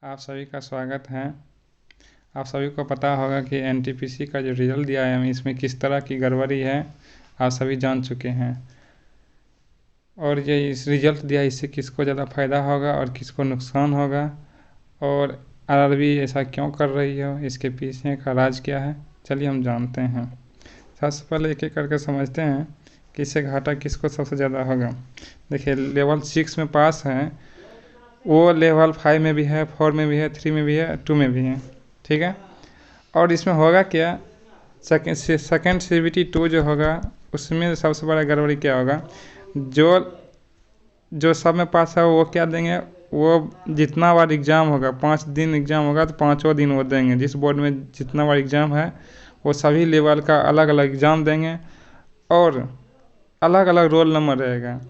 आप सभी का स्वागत है। आप सभी को पता होगा कि एनटीपीसी का जो रिज़ल्ट दिया है इसमें किस तरह की गड़बड़ी है, आप सभी जान चुके हैं। और ये इस रिज़ल्ट दिया इससे किसको ज़्यादा फ़ायदा होगा और किसको नुकसान होगा, और आरआरबी ऐसा क्यों कर रही है, इसके पीछे का राज क्या है, चलिए हम जानते हैं। सबसे पहले एक एक करके समझते हैं कि इससे घाटा किसको सबसे ज़्यादा होगा। देखिए, लेवल 6 में पास है वो लेवल 5 में भी है, 4 में भी है, 3 में भी है, 2 में भी है, ठीक है। और इसमें होगा क्या, सेकेंड CBT 2 जो होगा उसमें सबसे बड़ा गड़बड़ी क्या होगा, जो जो सब में पास है वो क्या देंगे, वो जितना बार एग्ज़ाम होगा, 5 दिन एग्ज़ाम होगा तो 5वां दिन वो देंगे। जिस बोर्ड में जितना बार एग्ज़ाम है वो सभी लेवल का अलग अलग एग्ज़ाम देंगे और अलग अलग रोल नंबर रहेगा।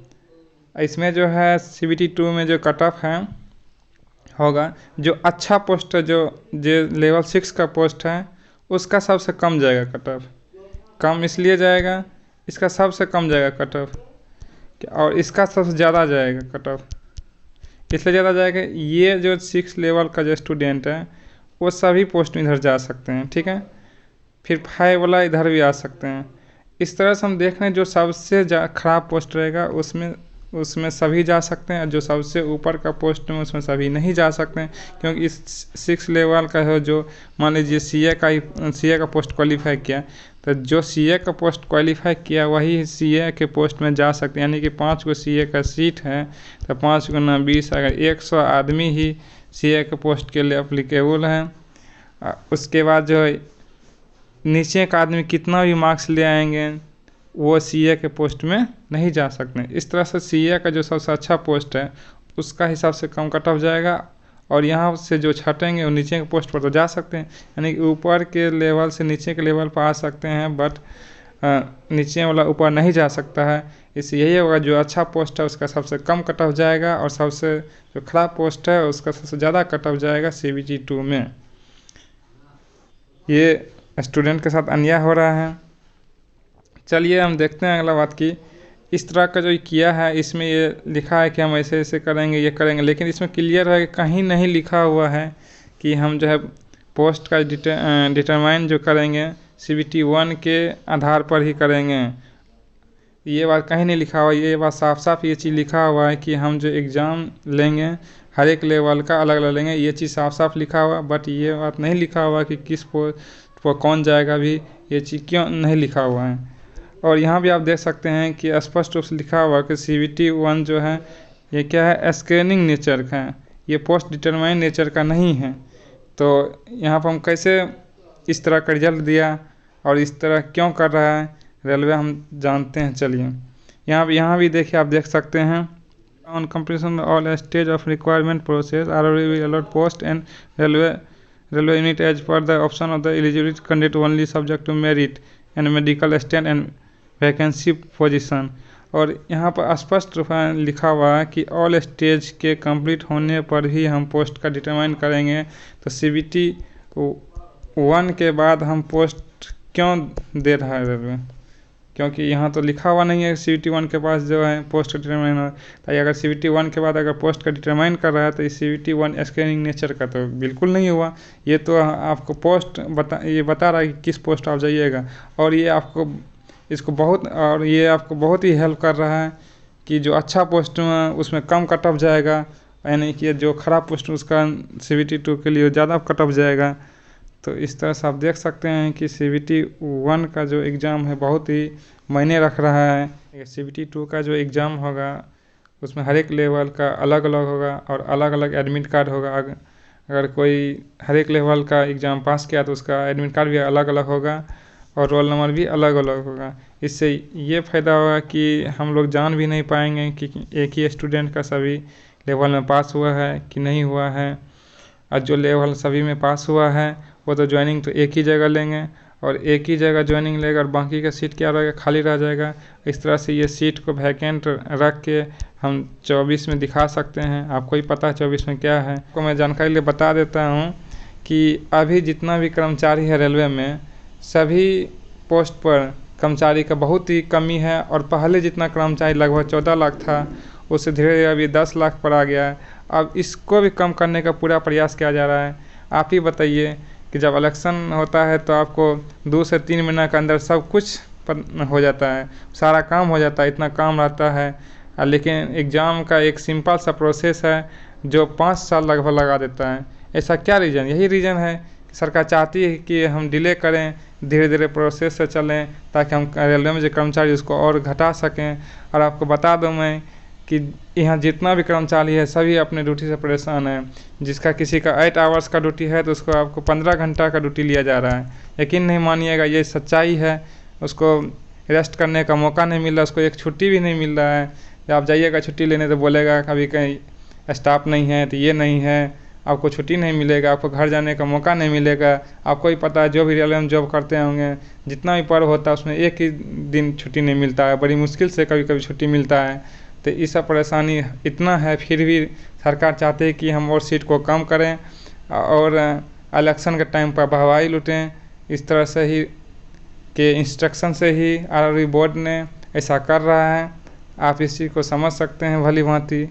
इसमें जो है CBT 2 में जो कट ऑफ है होगा, जो अच्छा पोस्ट है, जो लेवल 6 का पोस्ट है उसका सबसे कम जाएगा कट ऑफ। कम इसलिए जाएगा, इसका सबसे कम जाएगा कट ऑफ, और इसका सबसे ज़्यादा जाएगा कट ऑफ। इसलिए ज़्यादा जाएगा, ये जो 6 लेवल का जो स्टूडेंट है वो सभी पोस्ट में इधर जा सकते हैं, ठीक है। फिर 5 वाला इधर भी आ सकते हैं। इस तरह से हम देख रहे हैं जो सबसे ख़राब पोस्ट रहेगा उसमें उसमें सभी जा सकते हैं, जो सबसे ऊपर का पोस्ट में उसमें सभी नहीं जा सकते हैं। क्योंकि इस 6 लेवल का है, जो मान लीजिए CA का पोस्ट क्वालिफाई किया, तो जो CA का पोस्ट क्वालिफाई किया वही CA के पोस्ट में जा सकते हैं। यानी कि 5 को CA का सीट है तो 5 गुना 20, अगर 100 आदमी ही CA के पोस्ट के लिए अप्लीकेबल हैं, उसके बाद जो नीचे का आदमी कितना भी मार्क्स ले आएंगे वो CA के पोस्ट में नहीं जा सकते। इस तरह से CA का जो सबसे अच्छा पोस्ट है उसका हिसाब से कम कट ऑफ जाएगा, और यहाँ से जो छटेंगे वो नीचे के पोस्ट पर तो जा सकते हैं। यानी कि ऊपर के लेवल से नीचे के लेवल पर आ सकते हैं, बट नीचे वाला ऊपर नहीं जा सकता है। इससे यही होगा, जो अच्छा पोस्ट है उसका सबसे कम कट ऑफ जाएगा और सबसे जो ख़राब पोस्ट है उसका सबसे ज़्यादा कट ऑफ जाएगा CBT 2 में। ये स्टूडेंट के साथ अन्याय हो रहा है। चलिए हम देखते हैं अगला बात की, इस तरह का जो किया है इसमें ये लिखा है कि हम ऐसे ऐसे करेंगे, ये करेंगे, लेकिन इसमें क्लियर है कि कहीं नहीं लिखा हुआ है कि हम जो है पोस्ट का डिटरमाइन जो करेंगे CBT 1 के आधार पर ही करेंगे। ये बात कहीं नहीं लिखा हुआ, ये बात साफ साफ ये चीज़ लिखा हुआ है कि हम जो एग्ज़ाम लेंगे हर एक लेवल का अलग अलग लेंगे, ये चीज़ साफ साफ लिखा हुआ। बट ये बात नहीं लिखा हुआ कि किस पोस्ट पर कौन जाएगा, भी ये चीज़ क्यों नहीं लिखा हुआ है। और यहाँ भी आप देख सकते हैं कि स्पष्ट रूप से लिखा हुआ कि CBT 1 जो है ये क्या है, स्कैनिंग नेचर का है, ये पोस्ट डिटरमाइन नेचर का नहीं है। तो यहाँ पर हम कैसे इस तरह का रिजल्ट दिया और इस तरह क्यों कर रहा है रेलवे, हम जानते हैं। चलिए यहाँ भी देखिए, आप देख सकते हैं on completion all stage of requirement process RRB will allot post and railway unit as per the option of the eligibility candidate only subject to merit and medical stand and vacancy position. और यहाँ पर स्पष्ट रूप में लिखा हुआ है कि ऑल स्टेज के कंप्लीट होने पर ही हम पोस्ट का डिटरमाइन करेंगे। तो CBT 1 के बाद हम पोस्ट क्यों दे रहा है रेलवे, क्योंकि यहाँ तो लिखा हुआ नहीं है CBT 1 के पास जो है पोस्ट का डिटरमाइन हो। ताकि अगर CBT 1 के बाद अगर पोस्ट का डिटरमाइन कर रहा है तो इस CBT 1 स्कैनिंग नेचर का तो बिल्कुल नहीं हुआ। ये तो आपको पोस्ट बता रहा है कि किस पोस्ट आप जाइएगा, और ये आपको बहुत ही हेल्प कर रहा है कि जो अच्छा पोस्ट में उसमें कम कट ऑफ जाएगा, यानी कि जो ख़राब पोस्ट उसका CBT 2 के लिए ज़्यादा कट ऑफ जाएगा। तो इस तरह से आप देख सकते हैं कि CBT 1 का जो एग्ज़ाम है बहुत ही मायने रख रहा है। CBT 2 का जो एग्ज़ाम होगा उसमें हर एक लेवल का अलग अलग होगा और अलग अलग एडमिट कार्ड होगा। अगर कोई हर एक लेवल का एग्ज़ाम पास किया तो उसका एडमिट कार्ड भी अलग अलग होगा और रोल नंबर भी अलग अलग होगा। इससे ये फ़ायदा होगा कि हम लोग जान भी नहीं पाएंगे कि एक ही स्टूडेंट का सभी लेवल में पास हुआ है कि नहीं हुआ है। और जो लेवल सभी में पास हुआ है वो तो ज्वाइनिंग तो एक ही जगह लेंगे, और एक ही जगह ज्वाइनिंग लेगा और बाकी का सीट क्या रहेगा, खाली रह जाएगा। इस तरह से ये सीट को वैकेंट रख के हम 24 में दिखा सकते हैं। आपको ही पता है 24 में क्या है। आपको मैं जानकारी लिए बता देता हूँ कि अभी जितना भी कर्मचारी है रेलवे में, सभी पोस्ट पर कर्मचारी का बहुत ही कमी है। और पहले जितना कर्मचारी लगभग 14 लाख था, उससे धीरे धीरे अभी 10 लाख पर आ गया है। अब इसको भी कम करने का पूरा प्रयास किया जा रहा है। आप ही बताइए कि जब इलेक्शन होता है तो आपको 2 से 3 महीना के अंदर सब कुछ हो जाता है, सारा काम हो जाता है, इतना काम रहता है। लेकिन एग्ज़ाम का एक सिंपल सा प्रोसेस है जो 5 साल लगभग लगा देता है। ऐसा क्या रीज़न? यही रीज़न है कि सरकार चाहती है कि हम डिले करें, धीरे धीरे प्रोसेस से चलें, ताकि हम रेलवे में जो कर्मचारी उसको और घटा सकें। और आपको बता दूं मैं कि यहाँ जितना भी कर्मचारी है सभी अपने ड्यूटी से परेशान है। जिसका किसी का 8 आवर्स का ड्यूटी है तो उसको आपको 15 घंटा का ड्यूटी लिया जा रहा है। यकीन नहीं मानिएगा, ये सच्चाई है। उसको रेस्ट करने का मौका नहीं मिल रहा, उसको एक छुट्टी भी नहीं मिल रहा है। जब आप जाइएगा छुट्टी लेने तो बोलेगा अभी कहीं स्टाफ नहीं है, तो ये नहीं है, आपको छुट्टी नहीं मिलेगा, आपको घर जाने का मौका नहीं मिलेगा। आपको ही पता है, जो भी रेलवे में जॉब करते होंगे, जितना भी पर्व होता है उसमें एक ही दिन छुट्टी नहीं मिलता है, बड़ी मुश्किल से कभी कभी छुट्टी मिलता है। तो ये सब परेशानी इतना है, फिर भी सरकार चाहती है कि हम और सीट को कम करें और इलेक्शन के टाइम पर वाहवाही लूटें। इस तरह से ही के इंस्ट्रक्शन से ही आरआरबी बोर्ड ने ऐसा कर रहा है। आप इस चीज़ को समझ सकते हैं भली भांति।